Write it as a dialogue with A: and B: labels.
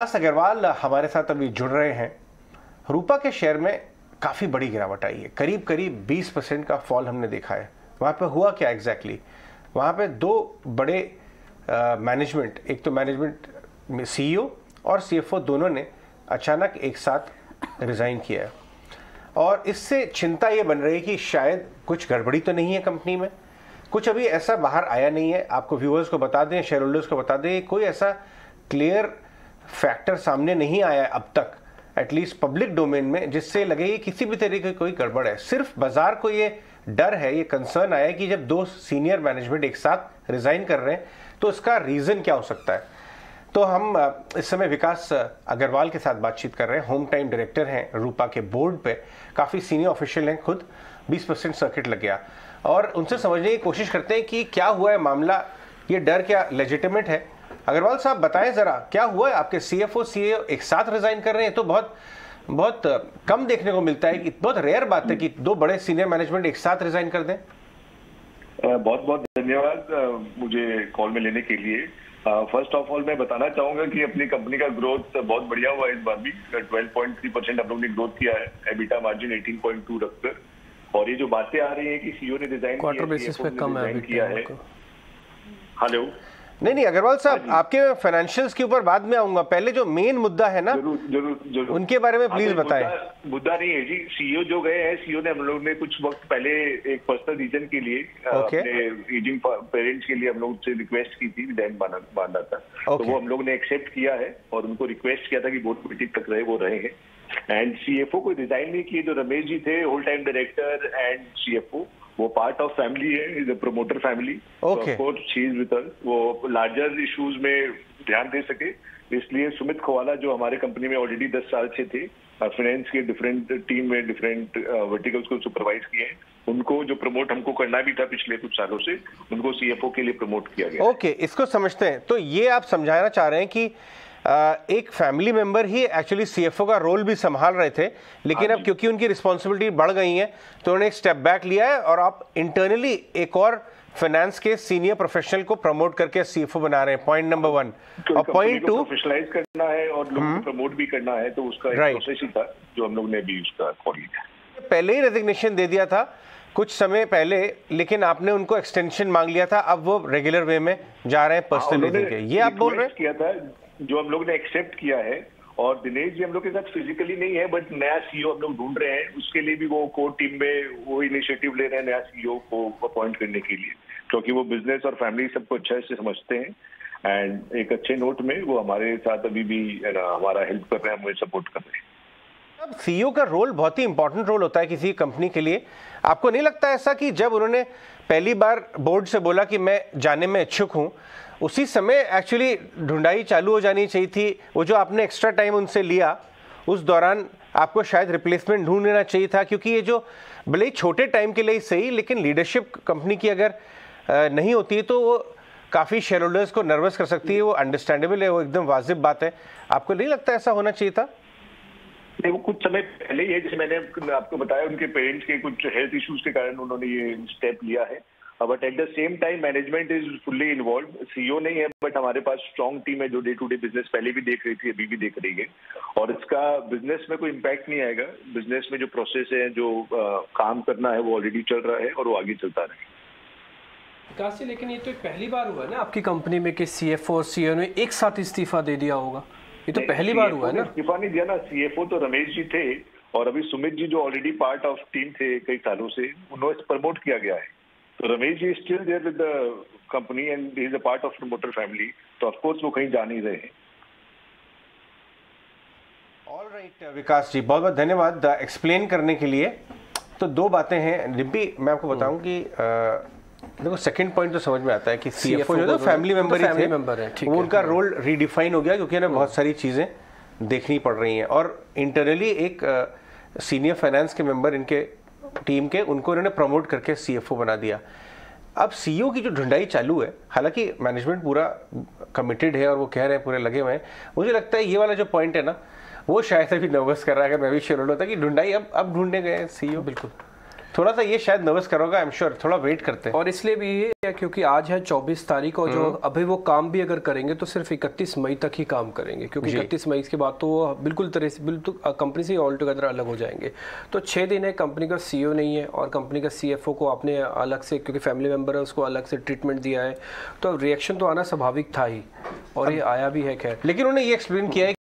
A: विकास अग्रवाल हमारे साथ अभी जुड़ रहे हैं। रूपा के शेयर में काफ़ी बड़ी गिरावट आई है, करीब करीब 20% का फॉल हमने देखा है। वहाँ पे हुआ क्या एग्जैक्टली? वहाँ पे दो बड़े मैनेजमेंट, एक तो मैनेजमेंट में सीईओ और सीएफओ दोनों ने अचानक एक साथ रिज़ाइन किया है और इससे चिंता ये बन रही है कि शायद कुछ गड़बड़ी तो नहीं है कंपनी में। कुछ अभी ऐसा बाहर आया नहीं है। आपको व्यूअर्स को बता दें, शेयर होल्डर्स को बता दें, कोई ऐसा क्लियर फैक्टर सामने नहीं आया है अब तक, एटलीस्ट पब्लिक डोमेन में, जिससे लगे कि किसी भी तरीके की कोई गड़बड़ है। सिर्फ बाजार को ये डर है, ये कंसर्न आया कि जब दो सीनियर मैनेजमेंट एक साथ रिजाइन कर रहे हैं तो इसका रीजन क्या हो सकता है। तो हम इस समय विकास अग्रवाल के साथ बातचीत कर रहे हैं। होम टाइम डायरेक्टर हैं रूपा के बोर्ड पे, काफ़ी सीनियर ऑफिशियल हैं, खुद 20% सर्किट लग गया और उनसे समझने की कोशिश करते हैं कि क्या हुआ है मामला, ये डर क्या लेजिटिमेट है। अग्रवाल साहब बताएं जरा, क्या हुआ है? आपके सीएफओ सीईओ एक साथ रिजाइन कर रहे हैं तो बहुत कम देखने को मिलता है, कि बहुत रेयर बात है कि दो बड़े सीनियर मैनेजमेंट एक साथ रिजाइन कर दें।
B: बहुत बहुत धन्यवाद मुझे कॉल में लेने के लिए। फर्स्ट ऑफ ऑल मैं बताना चाहूंगा कि अपनी कंपनी का ग्रोथ बहुत बढ़िया हुआ है इस बार भी। 12.3% हम लोग ने ग्रोथ किया है, एबिटा मार्जिन 18.2 रखकर। और ये जो बातें आ रही है कि सीईओ ने डिजाइन
C: क्वार्टर बेसिस पे कम है।
B: हेलो,
A: नहीं अग्रवाल साहब, आपके फाइनेंशियल्स के ऊपर बाद में आऊंगा, पहले जो मेन मुद्दा है ना,
B: जरूर
A: उनके बारे में प्लीज बताएं।
B: मुद्दा नहीं है जी। सीईओ जो गए हैं, सीईओ ने हम लोग ने कुछ वक्त पहले एक पर्सनल रीजन के लिए अपने एजिंग पेरेंट्स के लिए हम लोग से रिक्वेस्ट की थी, रिजाइन मांगा था। तो वो हम लोग ने एक्सेप्ट किया है और उनको रिक्वेस्ट किया था कि बोर्ड मीटिंग तक रहे, वो रहे हैं। एंड सीएफओ को रिजाइन नहीं किए। जो रमेश जी थे, whole time director and CFO, वो पार्ट ऑफ फैमिली है, is a promoter family. Of course she is with us. वो लार्जर इश्यूज में ध्यान दे सके, इसलिए सुमित खवाला जो हमारे कंपनी में ऑलरेडी 10 साल से थे, फाइनेंस के डिफरेंट टीम में डिफरेंट वर्टिकल्स को सुपरवाइज किए हैं, उनको जो प्रमोट हमको करना भी था पिछले कुछ सालों से, उनको सीएफओ के लिए प्रमोट किया गया।
A: ओके, इसको समझते हैं। तो ये आप समझाना चाह रहे हैं कि एक फैमिली मेंबर ही एक्चुअली सीएफओ का रोल भी संभाल रहे थे, लेकिन अब क्योंकि उनकी रिस्पॉन्सिबिलिटी बढ़ गई है तो उन्होंने एक स्टेप बैक लिया है और आप इंटरनली एक और फाइनेंस के सीनियर प्रोफेशनल को प्रमोट करके सीएफओ बना रहे हैं। Point number 1। और पॉइंट 2,
B: प्रोफेशनलाइज करना है और लोगों को प्रमोट भी करना है, तो उसका एक प्रोसेस ही था जो हम लोग ने भी उसका कॉल लिया।
A: पहले ही रेजिग्नेशन दे दिया था कुछ समय पहले, लेकिन आपने उनको एक्सटेंशन मांग लिया था, अब वो रेगुलर वे में जा रहे हैं पर्सनल रीजन के, ये आप बोल रहे हैं?
B: किया था जो हम लोग ने एक्सेप्ट किया है। और दिनेश जी हम लोग के साथ फिजिकली नहीं है, बट नया सीईओ हम लोग ढूंढ रहे हैं, उसके लिए भी वो कोर टीम में वो इनिशिएटिव ले रहे हैं नया सीईओ को अपॉइंट करने के लिए, क्योंकि वो बिजनेस और फैमिली सबको अच्छे से समझते हैं। एंड एक अच्छे नोट में वो हमारे साथ अभी भी हमारा हेल्प कर रहे हैं, हमें सपोर्ट कर रहे हैं।
A: अब सीईओ का रोल बहुत ही इंपॉर्टेंट रोल होता है किसी कंपनी के लिए। आपको नहीं लगता ऐसा कि जब उन्होंने पहली बार बोर्ड से बोला कि मैं जाने में इच्छुक हूं, उसी समय एक्चुअली ढूंढाई चालू हो जानी चाहिए थी? वो जो आपने एक्स्ट्रा टाइम उनसे लिया, उस दौरान आपको शायद रिप्लेसमेंट ढूंढ लेना चाहिए था, क्योंकि ये जो भले ही छोटे टाइम के लिए ही सही, लेकिन लीडरशिप कंपनी की अगर नहीं होती है तो वो काफ़ी शेयर होल्डर्स को नर्वस कर सकती है। वो अंडरस्टैंडेबल है, वो एकदम वाजिब बात है। आपको नहीं लगता ऐसा होना चाहिए था?
B: नहीं, वो कुछ समय पहले ही है, जैसे मैंने आपको बताया, उनके पेरेंट्स के कुछ हेल्थ इश्यूज के कारण उन्होंने ये स्टेप लिया है। But at the same time management is fully involve. CEO नहीं है, बट हमारे पास स्ट्रॉन्ग टीम है जो डे टू डे बिजनेस पहले भी देख रही थी, अभी भी देख रही है, और इसका बिजनेस में कोई इम्पैक्ट नहीं आएगा। बिजनेस में जो प्रोसेस है, जो काम करना है, वो ऑलरेडी चल रहा है और वो आगे चलता रहेगा।
C: विकास जी, लेकिन ये तो पहली बार हुआ है ना आपकी कंपनी में कि सीएफओ और सीईओ ने एक साथ इस्तीफा दे दिया होगा? ये तो पहली बार हुआ है ना?
B: इस्तीफा नहीं दिया ना, सीएफओ तो रमेश जी थे और अभी सुमित जी जो ऑलरेडी पार्ट ऑफ टीम थे कई सालों से, उन्हें प्रमोट किया गया है। तो Ramesh ji still there with the company and he is a part of promoter family, तो ऑफ कोर्स वो कहीं जा नहीं रहे हैं।
A: ऑलराइट विकास जी, बहुत बहुत धन्यवाद एक्सप्लेन करने के लिए। तो दो बातें हैं डिम्पी, मैं आपको बताऊं कि देखो, सेकंड पॉइंट तो समझ में आता है कि सीएफओ जो है फैमिली मेंबर ही थे, वो उनका रोल रीडिफाइन हो गया, क्योंकि उन्हें बहुत सारी चीज़ें देखनी पड़ रही हैं और इंटरनली एक सीनियर फाइनेंस के मेंबर इनके टीम के, उनको इन्होंने प्रमोट करके सीएफओ बना दिया। अब सीईओ की जो ढूंढाई चालू है, हालांकि मैनेजमेंट पूरा कमिटेड है और वो कह रहे हैं, पूरे लगे हुए हैं। मुझे लगता है ये वाला जो पॉइंट है ना, वो शायद अभी नर्वस कर रहा है। अगर मैं भी शेयर होल्डर होता कि ढूंढाई अब ढूंढने गए सीईओ।
C: बिल्कुल,
A: थोड़ा सा ये शायद नर्वस करोगा, आई एम श्योर, थोड़ा वेट करते हैं।
C: और इसलिए भी है क्योंकि आज है 24 तारीख और जो अभी वो काम भी अगर करेंगे तो सिर्फ 31 मई तक ही काम करेंगे, क्योंकि 31 मई के बाद तो वो बिल्कुल तरह से बिल्कुल कंपनी से ऑल टुगेदर अलग हो जाएंगे। तो 6 दिन है, कंपनी का सीईओ नहीं है और कंपनी का सीएफओ को आपने अलग से, क्योंकि फैमिली मेंबर है, उसको अलग से ट्रीटमेंट दिया है, तो रिएक्शन तो आना स्वाभाविक था ही और ये आया भी है। खैर,
A: लेकिन उन्होंने ये एक्सप्लेन किया है